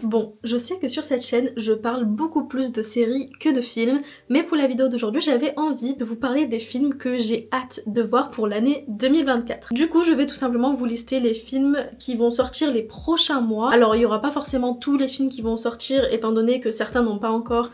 Bon, je sais que sur cette chaîne, je parle beaucoup plus de séries que de films, mais pour la vidéo d'aujourd'hui, j'avais envie de vous parler des films que j'ai hâte de voir pour l'année 2024. Du coup, je vais tout simplement vous lister les films qui vont sortir les prochains mois. Alors, il y aura pas forcément tous les films qui vont sortir, étant donné que certains n'ont pas encore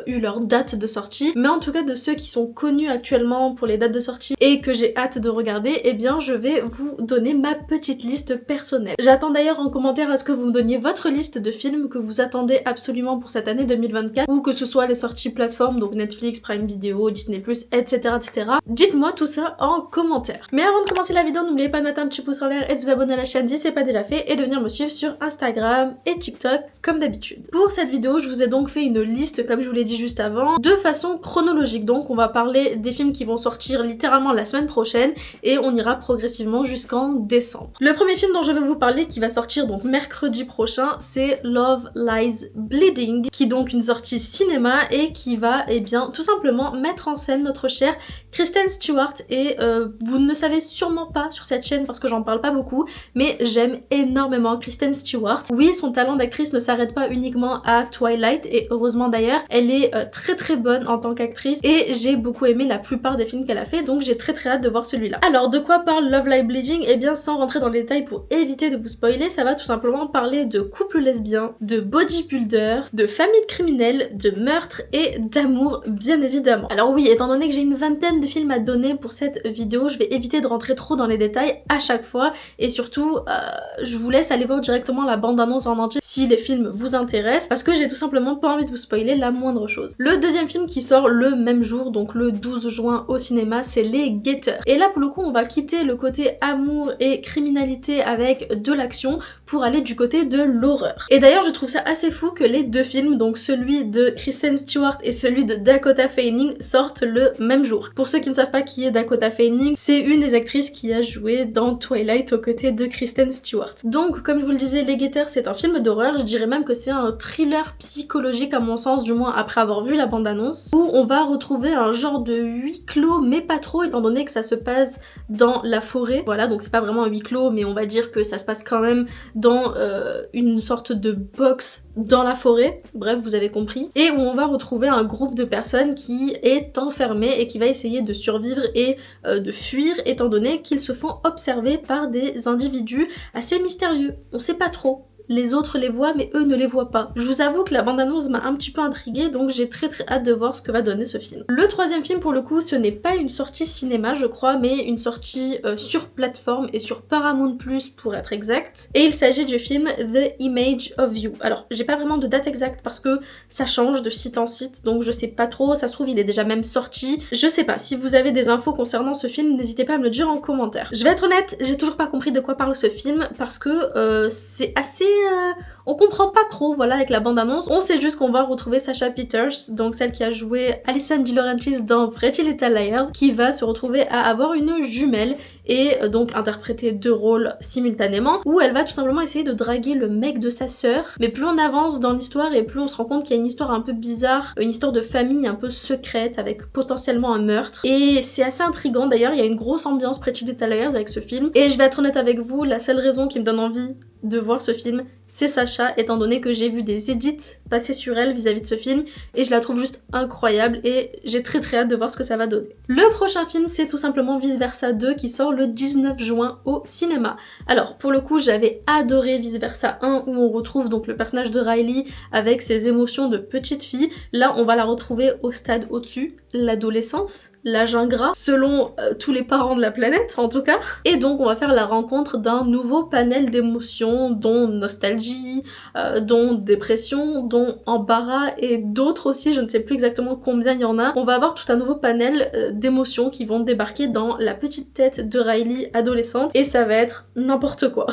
eu leur date de sortie, mais en tout cas de ceux qui sont connus actuellement pour les dates de sortie et que j'ai hâte de regarder, eh bien je vais vous donner ma petite liste personnelle. J'attends d'ailleurs en commentaire à ce que vous me donniez votre liste de films que vous attendez absolument pour cette année 2024, ou que ce soit les sorties plateformes, donc Netflix, Prime Video, Disney+, etc. etc. Dites-moi tout ça en commentaire. Mais avant de commencer la vidéo, n'oubliez pas de mettre un petit pouce en l'air et de vous abonner à la chaîne si c'est pas déjà fait, et de venir me suivre sur Instagram et TikTok comme d'habitude. Pour cette vidéo, je vous ai donc fait une liste, comme je vous l'ai dit juste avant, de façon chronologique. Donc on va parler des films qui vont sortir littéralement la semaine prochaine, et on ira progressivement jusqu'en décembre. Le premier film dont je vais vous parler, qui va sortir donc mercredi prochain, c'est Love Lies Bleeding, qui est donc une sortie cinéma et qui va, eh bien, tout simplement mettre en scène notre chère Kristen Stewart. Et vous ne le savez sûrement pas sur cette chaîne parce que j'en parle pas beaucoup, mais j'aime énormément Kristen Stewart. Oui, son talent d'actrice ne s'arrête pas uniquement à Twilight, et heureusement d'ailleurs, elle est très très bonne en tant qu'actrice, et j'ai beaucoup aimé la plupart des films qu'elle a fait, donc j'ai très très hâte de voir celui-là. Alors, de quoi parle Love Lies Bleeding? Eh bien, sans rentrer dans les détails pour éviter de vous spoiler, ça va tout simplement parler de couple lesbien, de bodybuilder, de famille criminelle, de meurtre et d'amour, bien évidemment. Alors oui, étant donné que j'ai une vingtaine de films à donner pour cette vidéo, je vais éviter de rentrer trop dans les détails à chaque fois, et surtout, je vous laisse aller voir directement la bande-annonce en entier si les films vous intéressent, parce que j'ai tout simplement pas envie de vous spoiler la moindre chose. Le deuxième film qui sort le même jour, donc le 12 juin au cinéma, c'est Les Guetteurs. Et là, pour le coup, on va quitter le côté amour et criminalité avec de l'action pour aller du côté de l'horreur. Et d'ailleurs, je trouve ça assez fou que les deux films, donc celui de Kristen Stewart et celui de Dakota Fanning, sortent le même jour. Pour ceux qui ne savent pas qui est Dakota Fanning, c'est une des actrices qui a joué dans Twilight aux côtés de Kristen Stewart. Donc, comme je vous le disais, Les Guetteurs, c'est un film d'horreur, je dirais même que c'est un thriller psychologique à mon sens, du moins après avoir vu la bande-annonce, où on va retrouver un genre de huis clos, mais pas trop, étant donné que ça se passe dans la forêt. Voilà, donc c'est pas vraiment un huis clos, mais on va dire que ça se passe quand même dans une sorte de box dans la forêt, bref, vous avez compris, et où on va retrouver un groupe de personnes qui est enfermé et qui va essayer de survivre et de fuir, étant donné qu'ils se font observer par des individus assez mystérieux. On sait pas trop. Les autres les voient, mais eux ne les voient pas. Je vous avoue que la bande-annonce m'a un petit peu intriguée, donc j'ai très très hâte de voir ce que va donner ce film. Le troisième film, pour le coup, ce n'est pas une sortie cinéma, je crois, mais une sortie sur plateforme et sur Paramount+, pour être exact. Et il s'agit du film The Image of You. Alors, j'ai pas vraiment de date exacte parce que ça change de site en site, donc je sais pas trop, ça se trouve il est déjà même sorti. Je sais pas, si vous avez des infos concernant ce film, n'hésitez pas à me le dire en commentaire. Je vais être honnête, j'ai toujours pas compris de quoi parle ce film, parce que c'est assez... on comprend pas trop, voilà, avec la bande-annonce. On sait juste qu'on va retrouver Sasha Peters, donc celle qui a joué Alyson DeLaurentis dans Pretty Little Liars, qui va se retrouver à avoir une jumelle et donc interpréter deux rôles simultanément, où elle va tout simplement essayer de draguer le mec de sa sœur. Mais plus on avance dans l'histoire et plus on se rend compte qu'il y a une histoire un peu bizarre, une histoire de famille un peu secrète avec potentiellement un meurtre. Et c'est assez intriguant, d'ailleurs il y a une grosse ambiance Pretty Little Liars avec ce film. Et je vais être honnête avec vous, la seule raison qui me donne envie de voir ce film, c'est Sasha, étant donné que j'ai vu des edits passer sur elle vis-à-vis de ce film, et je la trouve juste incroyable, et j'ai très très hâte de voir ce que ça va donner. Le prochain film, c'est tout simplement Vice Versa 2, qui sort le 19 juin au cinéma. Alors, pour le coup, j'avais adoré Vice Versa 1, où on retrouve donc le personnage de Riley avec ses émotions de petite fille. Là, on va la retrouver au stade au-dessus, l'adolescence, l'âge ingrat, selon tous les parents de la planète en tout cas. Et donc on va faire la rencontre d'un nouveau panel d'émotions, dont nostalgie, dont dépression, dont embarras, et d'autres aussi, je ne sais plus exactement combien il y en a. On va avoir tout un nouveau panel d'émotions qui vont débarquer dans la petite tête de Riley adolescente, et ça va être n'importe quoi.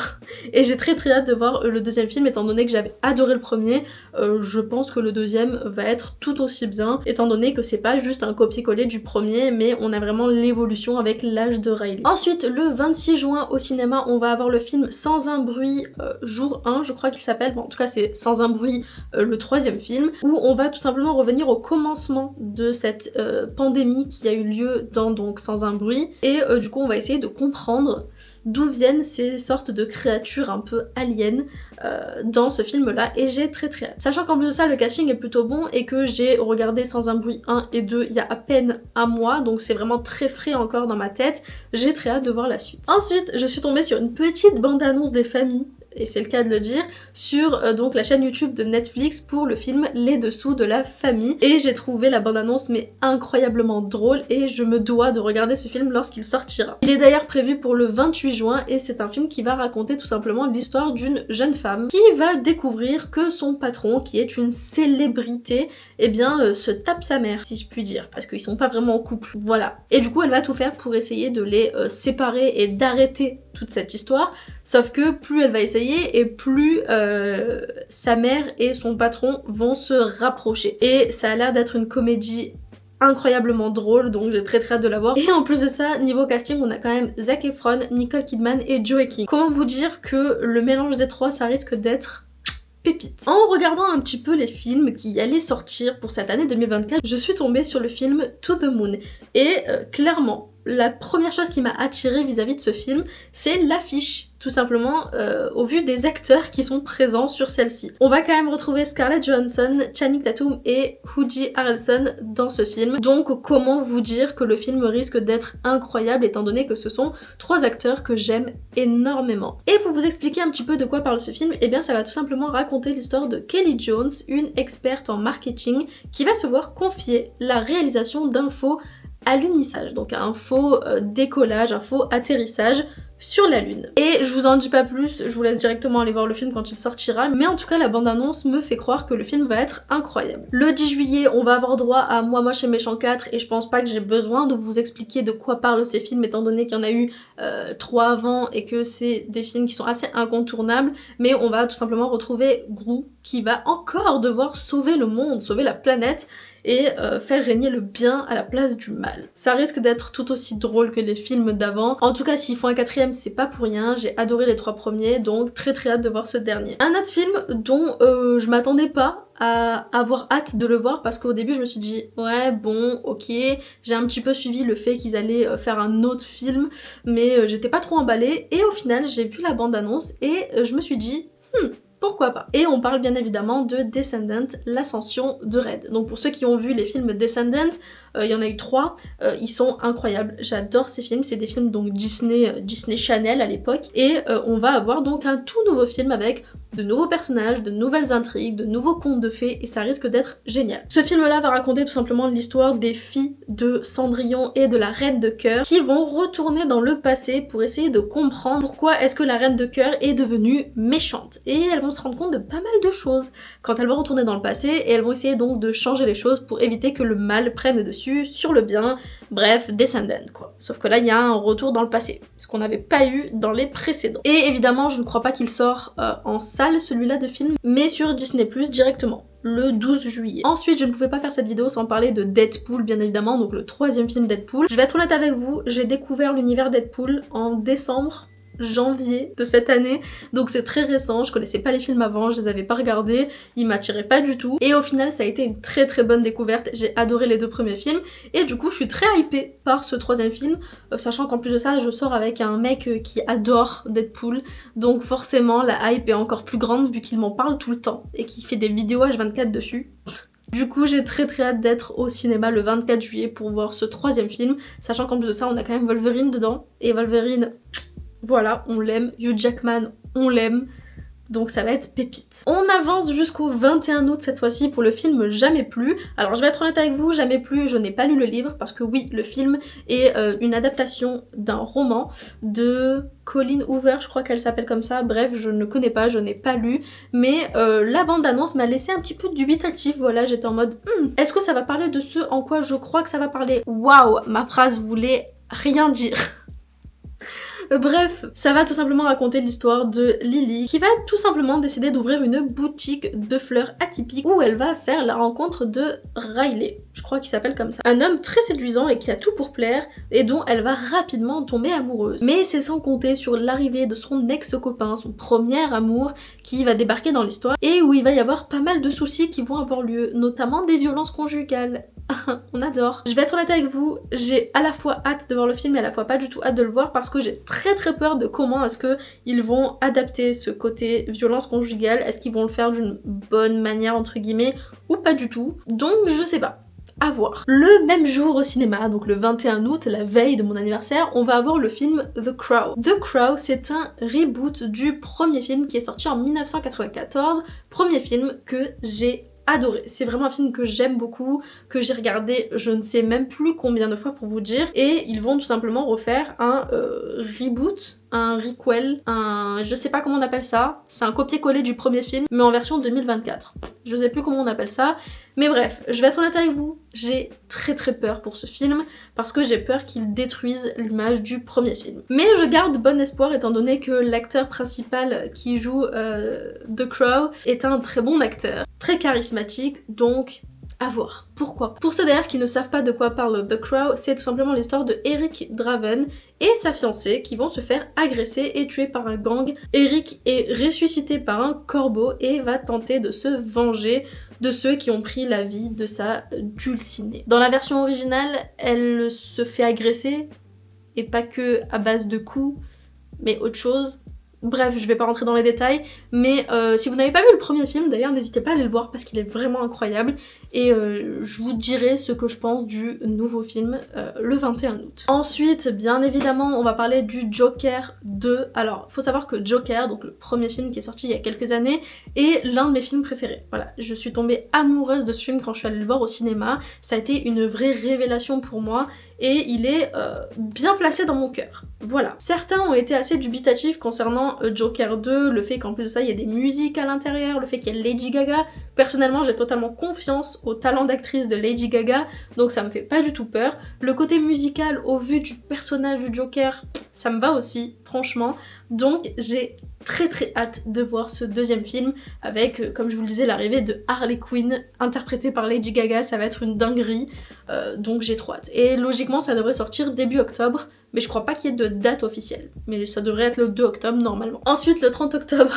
Et j'ai très très hâte de voir le deuxième film, étant donné que j'avais adoré le premier. Je pense que le deuxième va être tout aussi bien, étant donné que c'est pas juste un copier-coller du premier, mais on a vraiment l'évolution avec l'âge de Riley. Ensuite, le 26 juin au cinéma, on va avoir le film Sans un bruit, jour 1, je crois qu'il s'appelle, bon en tout cas c'est Sans un bruit, le 3e film, où on va tout simplement revenir au commencement de cette pandémie qui a eu lieu dans donc Sans un bruit, et du coup on va essayer de comprendre d'où viennent ces sortes de créatures un peu aliens dans ce film là, et j'ai très hâte. Sachant qu'en plus de ça le casting est plutôt bon et que j'ai regardé Sans un bruit 1 et 2 il y a à peine un mois, donc c'est vraiment très frais encore dans ma tête, j'ai très hâte de voir la suite. Ensuite je suis tombée sur une petite bande-annonce des familles, et c'est le cas de le dire, sur donc la chaîne YouTube de Netflix pour le film Les Dessous de la famille, et j'ai trouvé la bande-annonce mais incroyablement drôle et je me dois de regarder ce film lorsqu'il sortira. Il est d'ailleurs prévu pour le 28 juin et c'est un film qui va raconter tout simplement l'histoire d'une jeune femme qui va découvrir que son patron, qui est une célébrité, eh bien se tape sa mère, si je puis dire, parce qu'ils sont pas vraiment en couple, voilà. Et du coup elle va tout faire pour essayer de les séparer et d'arrêter toute cette histoire, sauf que plus elle va essayer et plus sa mère et son patron vont se rapprocher. Et ça a l'air d'être une comédie incroyablement drôle, donc j'ai très hâte de la voir. Et en plus de ça, niveau casting, on a quand même Zac Efron, Nicole Kidman et Joey King. Comment vous dire que le mélange des trois, ça risque d'être pépite. En regardant un petit peu les films qui allaient sortir pour cette année 2024, je suis tombée sur le film To the Moon. Et clairement, la première chose qui m'a attirée vis-à-vis de ce film, c'est l'affiche, tout simplement, au vu des acteurs qui sont présents sur celle-ci. On va quand même retrouver Scarlett Johansson, Channing Tatum et Woody Harrelson dans ce film. Donc comment vous dire que le film risque d'être incroyable étant donné que ce sont 3 acteurs que j'aime énormément. Et pour vous expliquer un petit peu de quoi parle ce film, eh bien ça va tout simplement raconter l'histoire de Kelly Jones, une experte en marketing qui va se voir confier la réalisation d'un faux alunissage, donc un faux décollage, un faux atterrissage sur la lune. Et je vous en dis pas plus, je vous laisse directement aller voir le film quand il sortira, mais en tout cas la bande-annonce me fait croire que le film va être incroyable. Le 10 juillet, on va avoir droit à Moi Moche et Méchant 4 et je pense pas que j'ai besoin de vous expliquer de quoi parlent ces films étant donné qu'il y en a eu 3 avant et que c'est des films qui sont assez incontournables, mais on va tout simplement retrouver Gru qui va encore devoir sauver le monde, sauver la planète et faire régner le bien à la place du mal. Ça risque d'être tout aussi drôle que les films d'avant. En tout cas, s'ils font un 4e, c'est pas pour rien. J'ai adoré les 3 premiers, donc très hâte de voir ce dernier. Un autre film dont je m'attendais pas à avoir hâte de le voir parce qu'au début je me suis dit ouais bon ok, j'ai un petit peu suivi le fait qu'ils allaient faire un autre film mais j'étais pas trop emballée et au final j'ai vu la bande-annonce et je me suis dit pourquoi pas. Et on parle bien évidemment de Descendants, l'ascension de Red. Donc pour ceux qui ont vu les films Descendants, il y en a eu 3, ils sont incroyables. J'adore ces films, c'est des films donc Disney Channel à l'époque. Et on va avoir donc un tout nouveau film avec de nouveaux personnages, de nouvelles intrigues, de nouveaux contes de fées et ça risque d'être génial. Ce film-là va raconter tout simplement l'histoire des filles de Cendrillon et de la Reine de Cœur qui vont retourner dans le passé pour essayer de comprendre pourquoi est-ce que la Reine de Cœur est devenue méchante. Et elles vont se rendre compte de pas mal de choses quand elles vont retourner dans le passé et elles vont essayer donc de changer les choses pour éviter que le mal prenne le dessus sur le bien. Bref, Descendants quoi. Sauf que là il y a un retour dans le passé, ce qu'on n'avait pas eu dans les précédents. Et évidemment je ne crois pas qu'il sort en salle celui-là de film, mais sur Disney+ directement, le 12 juillet. Ensuite je ne pouvais pas faire cette vidéo sans parler de Deadpool bien évidemment, donc le 3e film Deadpool. Je vais être honnête avec vous, j'ai découvert l'univers Deadpool en décembre, janvier de cette année, donc c'est très récent, je connaissais pas les films avant, je les avais pas regardés, ils m'attiraient pas du tout, et au final ça a été une très bonne découverte, j'ai adoré les 2 premiers films, et du coup je suis très hypée par ce 3e film, sachant qu'en plus de ça je sors avec un mec qui adore Deadpool, donc forcément la hype est encore plus grande vu qu'il m'en parle tout le temps, et qu'il fait des vidéos H24 dessus. Du coup j'ai très hâte d'être au cinéma le 24 juillet pour voir ce 3e film, sachant qu'en plus de ça on a quand même Wolverine dedans, et Wolverine... voilà, on l'aime, Hugh Jackman, on l'aime, donc ça va être pépite. On avance jusqu'au 21 août cette fois-ci pour le film Jamais plus. Alors je vais être honnête avec vous, Jamais plus, je n'ai pas lu le livre parce que oui, le film est une adaptation d'un roman de Colleen Hoover, je crois qu'elle s'appelle comme ça, bref, je ne connais pas, je n'ai pas lu, mais la bande-annonce m'a laissé un petit peu dubitatif, voilà, j'étais en mode est-ce que ça va parler de ce en quoi je crois que ça va parler? Waouh, ma phrase voulait rien dire. Bref, ça va tout simplement raconter l'histoire de Lily qui va tout simplement décider d'ouvrir une boutique de fleurs atypiques où elle va faire la rencontre de Riley, je crois qu'il s'appelle comme ça. Un homme très séduisant et qui a tout pour plaire et dont elle va rapidement tomber amoureuse. Mais c'est sans compter sur l'arrivée de son ex-copain, son premier amour, qui va débarquer dans l'histoire et où il va y avoir pas mal de soucis qui vont avoir lieu, notamment des violences conjugales. On adore. Je vais être honnête avec vous, j'ai à la fois hâte de voir le film et à la fois pas du tout hâte de le voir parce que j'ai très peur de comment est-ce que ils vont adapter ce côté violence conjugale. Est-ce qu'ils vont le faire d'une bonne manière entre guillemets ou pas du tout. Donc je sais pas. À voir. Le même jour au cinéma, donc le 21 août, la veille de mon anniversaire, on va avoir le film The Crow. The Crow, c'est un reboot du premier film qui est sorti en 1994, premier film que j'ai adoré. C'est vraiment un film que j'aime beaucoup, que j'ai regardé je ne sais même plus combien de fois pour vous dire, et ils vont tout simplement refaire un reboot, un requel, je sais pas comment on appelle ça, c'est un copier-coller du premier film, mais en version 2024. Je sais plus comment on appelle ça, mais bref, je vais être honnête avec vous, j'ai très peur pour ce film, parce que j'ai peur qu'il détruise l'image du premier film. Mais je garde bon espoir étant donné que l'acteur principal qui joue The Crow est un très bon acteur, très charismatique, donc à voir. Pourquoi? Pour ceux d'ailleurs qui ne savent pas de quoi parle The Crow, c'est tout simplement l'histoire de Eric Draven et sa fiancée qui vont se faire agresser et tuer par un gang. Eric est ressuscité par un corbeau et va tenter de se venger de ceux qui ont pris la vie de sa dulcinée. Dans la version originale, elle se fait agresser, et pas que à base de coups, mais autre chose. Bref, je vais pas rentrer dans les détails, mais si vous n'avez pas vu le premier film, d'ailleurs, n'hésitez pas à aller le voir parce qu'il est vraiment incroyable, et je vous dirai ce que je pense du nouveau film le 21 août. Ensuite, bien évidemment, on va parler du Joker 2. Alors, faut savoir que Joker, donc le premier film qui est sorti il y a quelques années, est l'un de mes films préférés. Voilà, je suis tombée amoureuse de ce film quand je suis allée le voir au cinéma, ça a été une vraie révélation pour moi, et il est bien placé dans mon cœur. Voilà. Certains ont été assez dubitatifs concernant Joker 2, le fait qu'en plus de ça il y ait des musiques à l'intérieur, le fait qu'il y ait Lady Gaga. Personnellement j'ai totalement confiance au talent d'actrice de Lady Gaga, donc ça me fait pas du tout peur. Le côté musical au vu du personnage du Joker, ça me va aussi, franchement. Donc j'ai très hâte de voir ce deuxième film avec, comme je vous le disais, l'arrivée de Harley Quinn interprétée par Lady Gaga, ça va être une dinguerie, donc j'ai trop hâte. Et logiquement ça devrait sortir début octobre, mais je crois pas qu'il y ait de date officielle, mais ça devrait être le 2 octobre normalement. Ensuite le 30 octobre,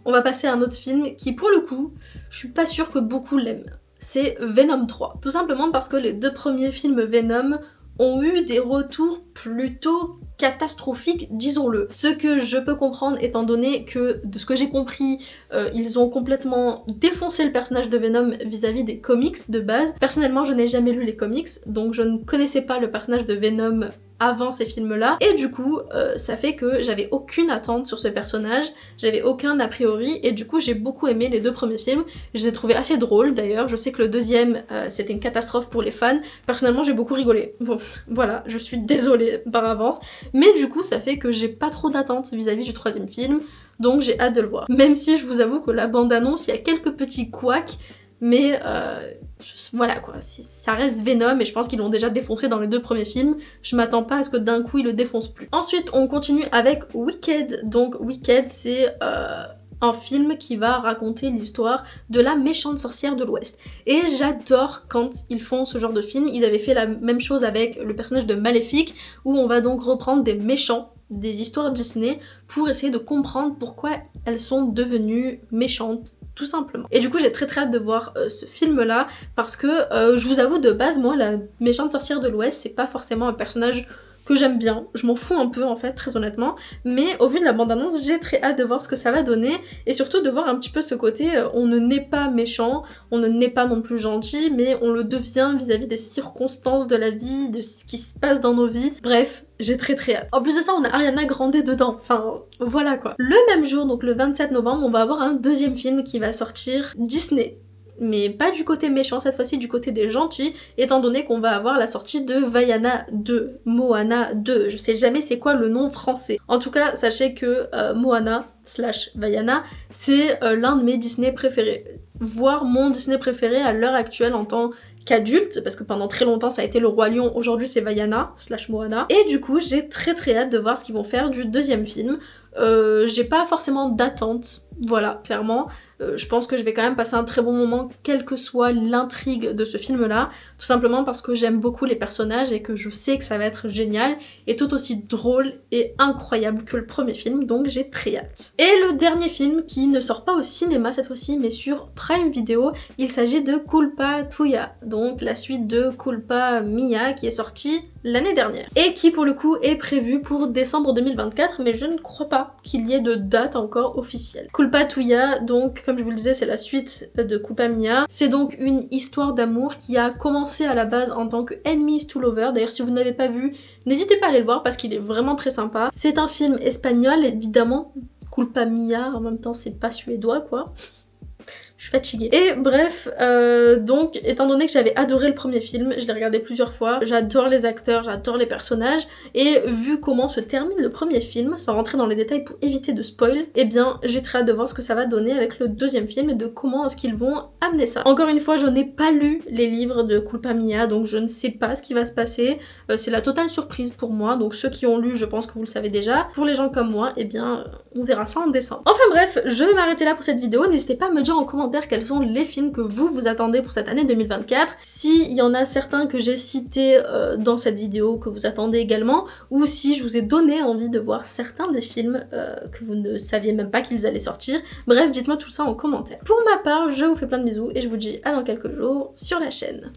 on va passer à un autre film qui pour le coup, je suis pas sûre que beaucoup l'aiment. C'est Venom 3. Tout simplement parce que les deux premiers films Venom ont eu des retours plutôt catastrophiques, disons-le. Ce que je peux comprendre étant donné que, de ce que j'ai compris, ils ont complètement défoncé le personnage de Venom vis-à-vis des comics de base. Personnellement, je n'ai jamais lu les comics, donc je ne connaissais pas le personnage de Venom avant ces films-là, et du coup ça fait que j'avais aucune attente sur ce personnage, j'avais aucun a priori, et du coup j'ai beaucoup aimé les deux premiers films, je les ai trouvés assez drôles d'ailleurs, je sais que le deuxième c'était une catastrophe pour les fans, personnellement j'ai beaucoup rigolé, bon voilà, je suis désolée par avance, mais du coup ça fait que j'ai pas trop d'attente vis-à-vis du troisième film, donc j'ai hâte de le voir. Même si je vous avoue que la bande-annonce, il y a quelques petits couacs, mais voilà quoi, ça reste Venom et je pense qu'ils l'ont déjà défoncé dans les deux premiers films, je m'attends pas à ce que d'un coup ils le défoncent plus. Ensuite on continue avec Wicked, donc Wicked c'est un film qui va raconter l'histoire de la méchante sorcière de l'Ouest. Et j'adore quand ils font ce genre de film, ils avaient fait la même chose avec le personnage de Maléfique, où on va donc reprendre des méchants, des histoires Disney, pour essayer de comprendre pourquoi elles sont devenues méchantes, tout simplement. Et du coup j'ai très hâte de voir ce film là, parce que je vous avoue de base, moi la méchante sorcière de l'Ouest c'est pas forcément un personnage que j'aime bien, je m'en fous un peu en fait très honnêtement, mais au vu de la bande-annonce j'ai très hâte de voir ce que ça va donner, et surtout de voir un petit peu ce côté on ne naît pas méchant, on ne naît pas non plus gentil, mais on le devient vis-à-vis des circonstances de la vie, de ce qui se passe dans nos vies, bref, j'ai très hâte. En plus de ça on a Ariana Grande dedans, enfin voilà quoi. Le même jour, donc le 27 novembre, on va avoir un deuxième film qui va sortir, Disney. Mais pas du côté méchant, cette fois-ci du côté des gentils, étant donné qu'on va avoir la sortie de Vaiana 2, Moana 2, je sais jamais c'est quoi le nom français. En tout cas, sachez que Moana / Vaiana, c'est l'un de mes Disney préférés, voire mon Disney préféré à l'heure actuelle en tant qu'adulte, parce que pendant très longtemps ça a été Le Roi Lion, aujourd'hui c'est Vaiana / Moana. Et du coup j'ai très hâte de voir ce qu'ils vont faire du deuxième film. J'ai pas forcément d'attente, voilà, clairement. Je pense que je vais quand même passer un très bon moment, quelle que soit l'intrigue de ce film-là, tout simplement parce que j'aime beaucoup les personnages et que je sais que ça va être génial et tout aussi drôle et incroyable que le premier film, donc j'ai très hâte. Et le dernier film qui ne sort pas au cinéma cette fois-ci, mais sur Prime Video, il s'agit de Culpa Tuya, donc la suite de Culpa Mia qui est sortie l'année dernière et qui pour le coup est prévu pour décembre 2024, mais je ne crois pas qu'il y ait de date encore officielle. Culpa Tuya, donc comme je vous le disais, c'est la suite de Culpa Mia. C'est donc une histoire d'amour qui a commencé à la base en tant que Enemies to Lovers. D'ailleurs si vous n'avez pas vu, n'hésitez pas à aller le voir parce qu'il est vraiment très sympa. C'est un film espagnol évidemment, Culpa Mia en même temps c'est pas suédois quoi. Je suis fatiguée. Et bref, donc étant donné que j'avais adoré le premier film, je l'ai regardé plusieurs fois, j'adore les acteurs, j'adore les personnages, et vu comment se termine le premier film, sans rentrer dans les détails pour éviter de spoil, eh bien j'ai très hâte de voir ce que ça va donner avec le deuxième film et de comment est-ce qu'ils vont amener ça. Encore une fois, je n'ai pas lu les livres de Culpa Mia, donc je ne sais pas ce qui va se passer, c'est la totale surprise pour moi, donc ceux qui ont lu, je pense que vous le savez déjà. Pour les gens comme moi, eh bien on verra ça en décembre. Enfin bref, je vais m'arrêter là pour cette vidéo, n'hésitez pas à me dire en commentaire quels sont les films que vous attendez pour cette année 2024. S'il y en a certains que j'ai cités dans cette vidéo que vous attendez également, ou si je vous ai donné envie de voir certains des films que vous ne saviez même pas qu'ils allaient sortir. Bref, dites-moi tout ça en commentaire. Pour ma part, je vous fais plein de bisous et je vous dis à dans quelques jours sur la chaîne.